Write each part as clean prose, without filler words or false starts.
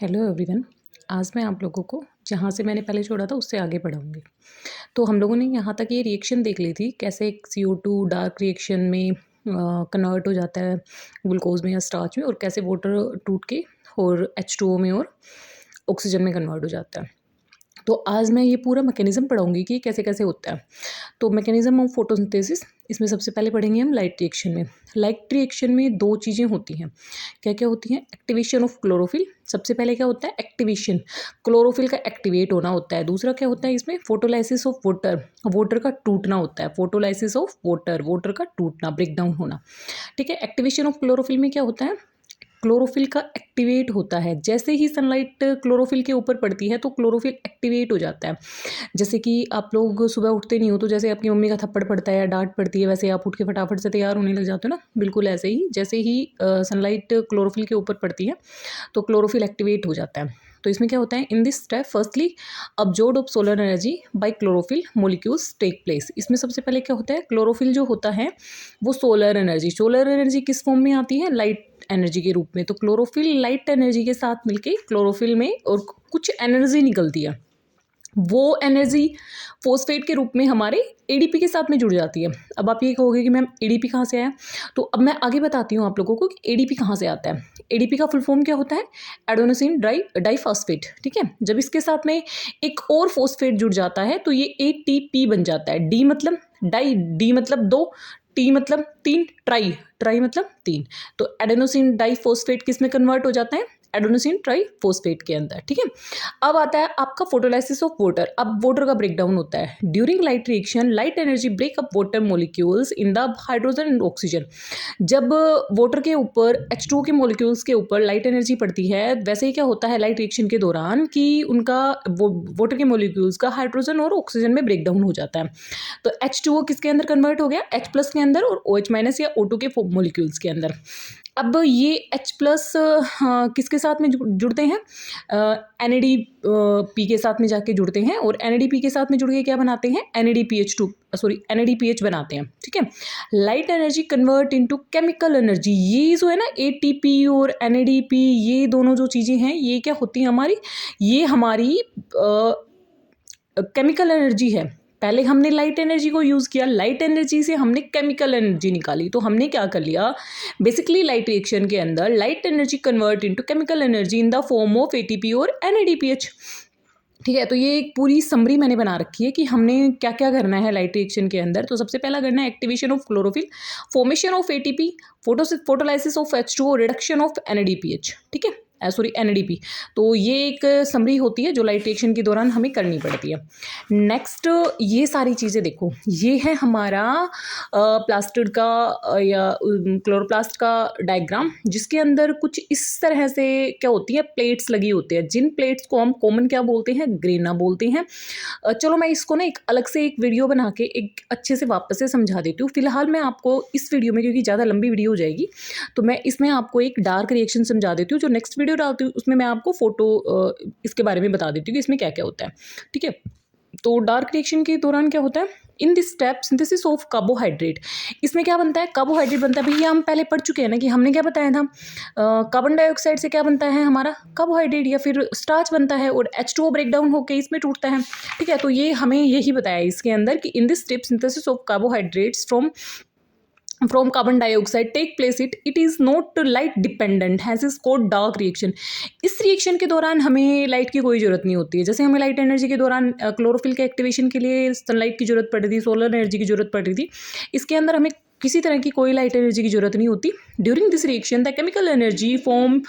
Hello everyone. आज मैं आप लोगों को जहाँ से मैंने पहले छोड़ा था उससे आगे पढ़ाऊँगी। तो हम लोगों ने यहाँ तक ये रिएक्शन देख ली थी, कैसे एक CO2 डार्क रिएक्शन में कन्वर्ट हो जाता है ग्लूकोज में या स्टार्च में, और कैसे वाटर टूट के और H2O में और ऑक्सीजन में कन्वर्ट हो जाता है। तो आज मैं ये पूरा मैकेनिज़्म पढ़ाऊँगी कि कैसे कैसे होता है। तो मैकेनिज़्म ऑफ फोटोसिंथेसिस, इसमें सबसे पहले पढ़ेंगे हम लाइट रिएक्शन में। लाइट रिएक्शन में दो चीज़ें होती हैं। क्या क्या होती हैं? Activation of chlorophyll. सबसे पहले क्या होता है? एक्टिवेशन, क्लोरोफिल का एक्टिवेट होना होता है। दूसरा क्या होता है इसमें? फोटोलाइसिस ऑफ वाटर, वाटर का टूटना होता है। फोटोलाइसिस ऑफ वाटर, वाटर का टूटना, ब्रेक डाउन होना। ठीक है। एक्टिवेशन ऑफ क्लोरोफिल में क्या होता है? क्लोरोफिल का एक्टिवेट होता है। जैसे ही सनलाइट क्लोरोफिल के ऊपर पड़ती है तो क्लोरोफिल एक्टिवेट हो जाता है। जैसे कि आप लोग सुबह उठते नहीं हो तो जैसे आपकी मम्मी का थप्पड़ पड़ता है या डांट पड़ती है, वैसे आप उठ के फटाफट से तैयार होने लग जाते हो ना। बिल्कुल ऐसे ही जैसे ही सनलाइट क्लोरोफिल के ऊपर पड़ती है तो क्लोरोफिल एक्टिवेट हो जाता है। तो इसमें क्या होता है? In this step firstly absorb of solar energy by chlorophyll molecules take place. इसमें सबसे पहले क्या होता है? क्लोरोफिल जो होता है वो सोलर एनर्जी किस फॉर्म में आती है? लाइट एनर्जी के रूप में। तो क्लोरोफिल लाइट एनर्जी के साथ मिलके क्लोरोफिल में और कुछ एनर्जी निकलती है। वो एनर्जी फॉस्फेट के रूप में हमारे एडीपी के साथ में जुड़ जाती है। अब आप ये कहोगे कि मैम एडीपी कहाँ से आया? तो अब मैं आगे बताती हूँ आप लोगों को कि एडीपी कहाँ से आता है। एडीपी का फुल फॉर्म क्या होता है? Adenosine diphosphate. ठीक है। जब इसके साथ में एक और फॉस्फेट जुड़ जाता है तो ये एटीपी बन जाता है। डी मतलब डाई, डी मतलब दो, टी मतलब तीन, ट्राई, ट्राई मतलब तीन। तो एडेनोसिन डाइफॉस्फेट किस में कन्वर्ट हो जाता है? एडेनोसिन ट्राइफॉस्फेट के अंदर। ठीक है। अब आता है आपका फोटोलाइसिस ऑफ वाटर। अब वाटर का ब्रेकडाउन होता है during light reaction. Light energy break up water molecules in the hydrogen and oxygen. जब वाटर के ऊपर H2O के मोलिक्यूल्स के ऊपर लाइट एनर्जी पड़ती है, वैसे ही क्या होता है लाइट रिएक्शन के दौरान कि उनका वाटर के मोलिक्यूल्स का हाइड्रोजन और ऑक्सीजन में ब्रेकडाउन हो जाता है। तो H2O किसके अंदर कन्वर्ट हो गया? H+ के अंदर, और OH- या O2 के मोलिक्यूल्स के अंदर। अब ये H+ किसके साथ में जुड़ते हैं? NADP के साथ में जाके जुड़ते हैं, और NADP के साथ में जुड़ के क्या बनाते हैं? NADPH बनाते हैं। ठीक है। Light energy convert into chemical energy. ये जो है ना ATP और NADP, ये दोनों जो चीज़ें हैं ये क्या होती हैं हमारी? ये हमारी केमिकल एनर्जी है। पहले हमने लाइट एनर्जी को यूज़ किया, लाइट एनर्जी से हमने केमिकल एनर्जी निकाली। तो हमने क्या कर लिया? बेसिकली लाइट रिएक्शन के अंदर light energy convert into chemical energy in the form of ATP और NADPH। ठीक है। तो ये एक पूरी समरी मैंने बना रखी है कि हमने क्या क्या करना है लाइट रिएक्शन के अंदर। तो सबसे पहला करना है activation of chlorophyll, formation of ATP, photolysis of H2O, reduction of NADPH। ठीक है, सॉरी NADP। तो ये एक समरी होती है जो लाइट रिएक्शन के दौरान हमें करनी पड़ती है। नेक्स्ट, ये सारी चीज़ें देखो, ये है हमारा प्लास्टिड का या क्लोरोप्लास्ट का डायग्राम, जिसके अंदर कुछ इस तरह से क्या होती है? प्लेट्स लगी होती है, जिन प्लेट्स को हम कॉमन क्या बोलते हैं? ग्रेना बोलते हैं। चलो मैं इसको ना एक अलग से एक वीडियो बना के एक अच्छे से वापस से समझा देती हूँ। फिलहाल मैं आपको इस वीडियो में, क्योंकि ज़्यादा लंबी वीडियो हो जाएगी, तो मैं इसमें आपको एक डार्क रिएक्शन समझा देती हूँ। जो नेक्स्ट वीडियो डालती हूँ उसमें मैं आपको इसके बारे में बता देती हूँ कि इसमें क्या क्या होता है। ठीक है। तो डार्क रिएक्शन के दौरान क्या होता है? In this step synthesis of carbohydrate. इसमें क्या बनता है? कार्बोहाइड्रेट बनता है। भैया हम पहले पढ़ चुके हैं ना कि हमने क्या बताया था? कार्बन डाइऑक्साइड से क्या बनता है हमारा? कार्बोहाइड्रेट या फिर स्टार्च बनता है, और H2O ब्रेक डाउन होकर इसमें टूटता है। ठीक है। तो ये हमें यही बताया इसके अंदर कि इन this step synthesis of carbohydrates from carbon dioxide take place, it is not light dependent, hence is called dark reaction। इस रिएक्शन के दौरान हमें लाइट की कोई ज़रूरत नहीं होती है। जैसे हमें लाइट एनर्जी के दौरान क्लोरोफिल के एक्टिवेशन के लिए सनलाइट की ज़रूरत पड़ रही थी, सोलर एनर्जी की ज़रूरत पड़ रही थी, इसके अंदर हमें किसी तरह की कोई लाइट एनर्जी की ज़रूरत नहीं होती। During this reaction the chemical energy form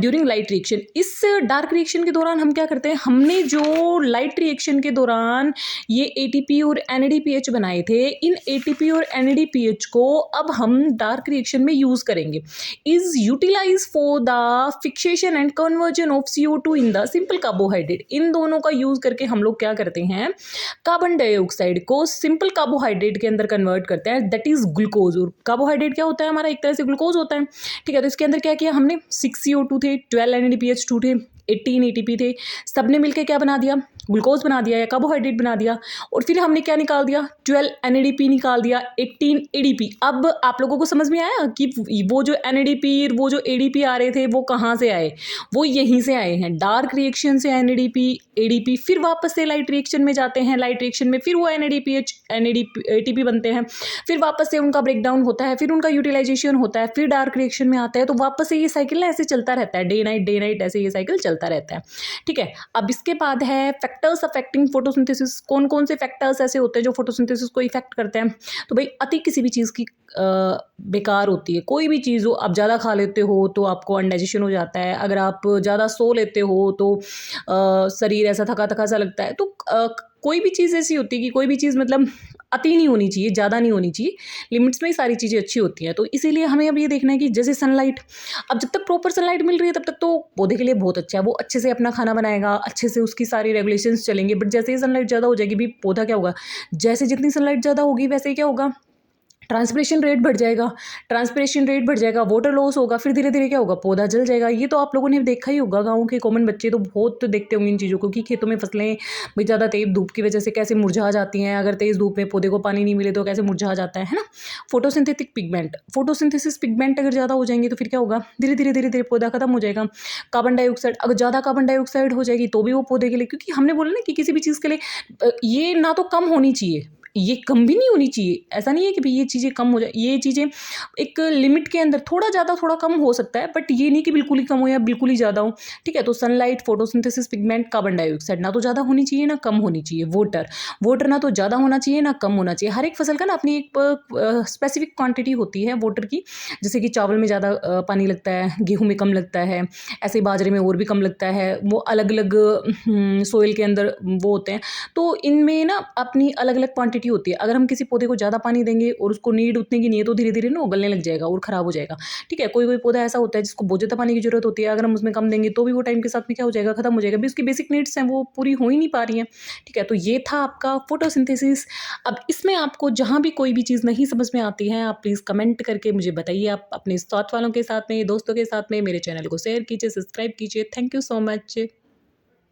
during light reaction. इस डार्क रिएक्शन के दौरान हम क्या करते हैं? हमने जो लाइट रिएक्शन के दौरान ये ATP और NADPH बनाए थे, इन ATP और NADPH को अब हम डार्क रिएक्शन में यूज़ करेंगे। Is utilize for the fixation and conversion of CO2 in the simple carbohydrate. इन दोनों का यूज़ करके हम लोग क्या करते हैं? कार्बन डाइऑक्साइड को सिंपल कार्बोहाइड्रेट के अंदर कन्वर्ट करते हैं, दैट इज ग्लूकोज। और कार्बोहाइड्रेट क्या होता है हमारा? एक तरह से ग्लूकोज होता है। ठीक है। तो इसके अंदर क्या किया हमने? 6 CO2 थे, 12 NADPH2 थे, 18 एटीपी थे, सबने मिलके क्या बना दिया, ग्लूकोज बना दिया या कार्बोहाइड्रेट बना दिया। और फिर हमने क्या निकाल दिया, 12 एनएडीपी निकाल दिया, 18 एडीपी। अब आप लोगों को समझ में आया कि वो जो एनएडीपी, वो जो एडीपी आ रहे थे वो कहाँ से आए, वो यहीं से आए हैं, डार्क रिएक्शन से एनएडीपी एडीपी, फिर वापस से लाइट रिएक्शन में जाते हैं, लाइट रिएक्शन में फिर वो एनएडीपीएच एनएडीपी एटीपी बनते हैं, फिर वापस से उनका ब्रेकडाउन होता है, फिर उनका यूटिलाइजेशन होता है, फिर डार्क रिएक्शन में आता है। तो वापस से ये साइकिल ना ऐसे चलता रहता है, डे नाइट ऐसे ये साइकिल चलता रहता है। ठीक है, अब इसके बाद है फैक्टर्स अफेक्टिंग फोटोसिंथेसिस। कौन कौन से फैक्टर्स ऐसे होते हैं जो फोटोसिंथेसिस को इफेक्ट करते हैं। तो भाई अति किसी भी चीज़ की बेकार होती है। कोई भी चीज़ हो, आप ज़्यादा खा लेते हो तो आपको अनडाइजेशन हो जाता है, अगर आप ज़्यादा सो लेते हो तो शरीर ऐसा थका थका सा लगता है। तो कोई भी चीज़ ऐसी होती है कि कोई भी चीज़ मतलब अति नहीं होनी चाहिए, ज़्यादा नहीं होनी चाहिए, लिमिट्स में ही सारी चीज़ें अच्छी होती हैं। तो इसीलिए हमें अब ये देखना है कि जैसे सनलाइट, अब जब तक प्रॉपर सनलाइट मिल रही है तब तक तो पौधे के लिए बहुत अच्छा है, वो अच्छे से अपना खाना बनाएगा, अच्छे से उसकी सारी रेगुलेशंस चलेंगे। बट जैसे ही सनलाइट ज़्यादा हो जाएगी भी, पौधा क्या होगा, जैसे जितनी सनलाइट ज़्यादा होगी वैसे ही क्या होगा, ट्रांसपिरेशन रेट बढ़ जाएगा, ट्रांसपिरेशन रेट बढ़ जाएगा, वाटर लॉस होगा, फिर धीरे धीरे क्या होगा, पौधा जल जाएगा। ये तो आप लोगों ने देखा ही होगा, गाँव के कॉमन बच्चे तो बहुत देखते होंगे इन चीज़ों को कि खेतों में फसलें भाई ज़्यादा तेज धूप की वजह से कैसे मुरझा जाती हैं, अगर तेज़ धूप में पौधे को पानी नहीं मिले तो कैसे मुरझा जाता है ना। फोटोसिंथेटिक पिगमेंट, फोटोसिंथेसिस पिगमेंट अगर ज़्यादा हो जाएंगे तो फिर क्या होगा, धीरे धीरे पौधा खत्म हो जाएगा। कार्बन डाइऑक्साइड, अगर ज़्यादा कार्बन डाइऑक्साइड हो जाएगी तो भी वो पौधे के लिए, क्योंकि हमने बोला ना कि किसी भी चीज़ के लिए ये ना तो कम होनी चाहिए, ये कम भी नहीं होनी चाहिए। ऐसा नहीं है कि भाई ये चीज़ें कम हो जाए, ये चीज़ें एक लिमिट के अंदर, थोड़ा ज़्यादा थोड़ा कम हो सकता है, बट ये नहीं कि बिल्कुल ही कम हो या बिल्कुल ही ज़्यादा हो। ठीक है, तो sunlight, photosynthesis, pigment, carbon dioxide ना तो ज़्यादा होनी चाहिए ना कम होनी चाहिए। वाटर ना तो ज़्यादा होना चाहिए ना कम होना चाहिए। हर एक फसल का ना अपनी एक स्पेसिफिक क्वांटिटी होती है वाटर की, जैसे कि चावल में ज़्यादा पानी लगता है, गेहूँ में कम लगता है, ऐसे बाजरे में और भी कम लगता है, वो अलग अलग सोइल के अंदर वो होते हैं। तो इनमें ना अपनी अलग अलग क्वांटिटी होती है। अगर हम किसी पौधे को ज़्यादा पानी देंगे और उसको नीड उतने की नहीं है तो धीरे धीरे ना उगलने लग जाएगा और ख़राब हो जाएगा। ठीक है, कोई कोई पौधा ऐसा होता है जिसको बहुत ज़्यादा पानी की ज़रूरत होती है, अगर हम उसमें कम देंगे तो भी वो टाइम के साथ में क्या हो जाएगा, खत्म हो जाएगा। भी उसकी बेसिक नीड्स हैं वो पूरी हो ही नहीं पा रही हैं। ठीक है, तो ये था आपका फोटोसिंथेसिस। अब इसमें आपको जहाँ भी कोई भी चीज़ नहीं समझ में आती है, आप प्लीज़ कमेंट करके मुझे बताइए। आप अपने साथ वालों के साथ में, दोस्तों के साथ में मेरे चैनल को शेयर कीजिए, सब्सक्राइब कीजिए। Thank you so much.